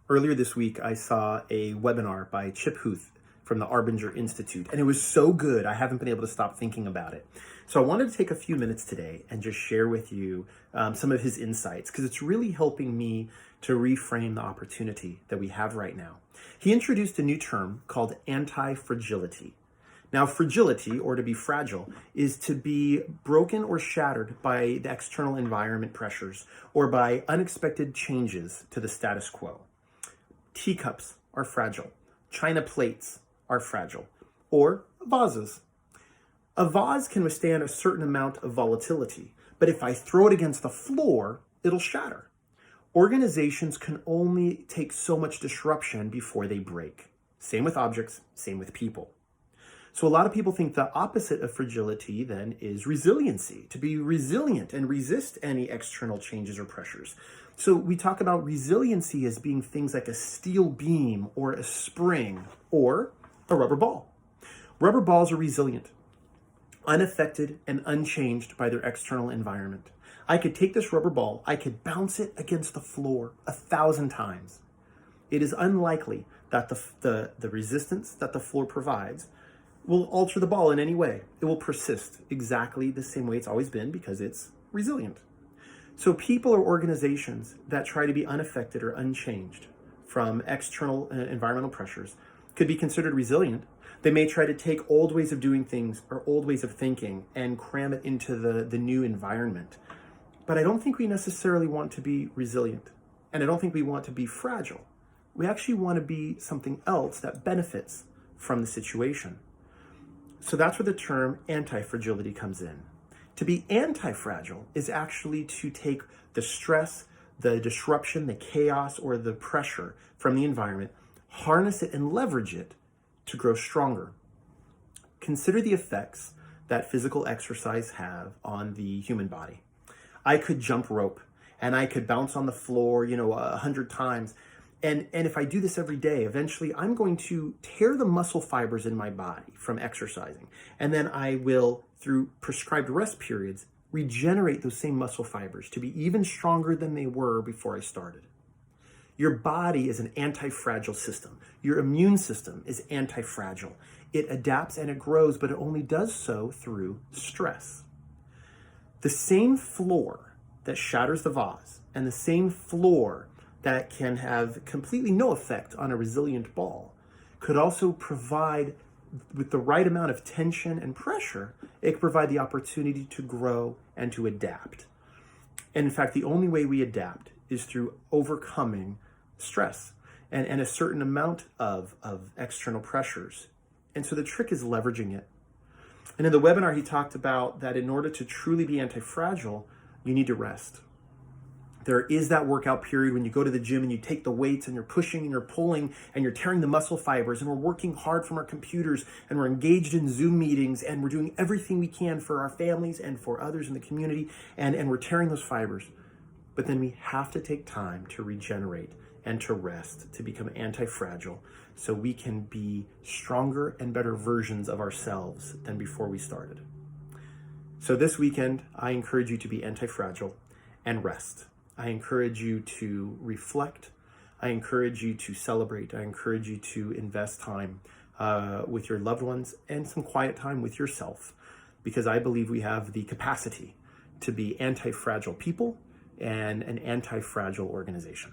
Earlier this week, I saw a webinar by Chip Huth from the Arbinger Institute, and it was so good, I haven't been able to stop thinking about it. So I wanted to take a few minutes today and just share with you some of his insights, because it's really helping me to reframe the opportunity that we have right now. He introduced a new term called Anti-Fragility. Now, fragility, or to be fragile, is to be broken or shattered by the external environment pressures or by unexpected changes to the status quo. Teacups are fragile. China plates are fragile. Or vases. A vase can withstand a certain amount of volatility, but if I throw it against the floor, it'll shatter. Organizations can only take so much disruption before they break. Same with objects, same with people. So a lot of people think the opposite of fragility then is resiliency, to be resilient and resist any external changes or pressures. So we talk about resiliency as being things like a steel beam or a spring or a rubber ball. Rubber balls are resilient, unaffected and unchanged by their external environment. I could take this rubber ball, I could bounce it against the floor 1,000 times. It is unlikely that the resistance that the floor provides will alter the ball in any way. It will persist exactly the same way it's always been because it's resilient. So people or organizations that try to be unaffected or unchanged from external environmental pressures could be considered resilient. They may try to take old ways of doing things or old ways of thinking and cram it into the new environment. But I don't think we necessarily want to be resilient. And I don't think we want to be fragile. We actually want to be something else that benefits from the situation. So that's where the term anti-fragility comes in. To be anti-fragile is actually to take the stress, the disruption, the chaos, or the pressure from the environment, harness it and leverage it to grow stronger. Consider the effects that physical exercise have on the human body. I could jump rope and I could bounce on the floor, 100 times. And if I do this every day, eventually I'm going to tear the muscle fibers in my body from exercising. And then I will, through prescribed rest periods, regenerate those same muscle fibers to be even stronger than they were before I started. Your body is an anti-fragile system. Your immune system is anti-fragile. It adapts and it grows, but it only does so through stress. The same floor that shatters the vase and the same floor that can have completely no effect on a resilient ball could also provide, with the right amount of tension and pressure, it could provide the opportunity to grow and to adapt. And in fact, the only way we adapt is through overcoming stress and a certain amount of external pressures. And so the trick is leveraging it. And in the webinar, he talked about that in order to truly be anti-fragile, you need to rest. There is that workout period when you go to the gym and you take the weights and you're pushing and you're pulling and you're tearing the muscle fibers, and we're working hard from our computers and we're engaged in Zoom meetings and we're doing everything we can for our families and for others in the community, and we're tearing those fibers. But then we have to take time to regenerate and to rest, to become anti-fragile, so we can be stronger and better versions of ourselves than before we started. So this weekend, I encourage you to be anti-fragile and rest. I encourage you to reflect. I encourage you to celebrate. I encourage you to invest time with your loved ones and some quiet time with yourself, because I believe we have the capacity to be anti-fragile people and an anti-fragile organization.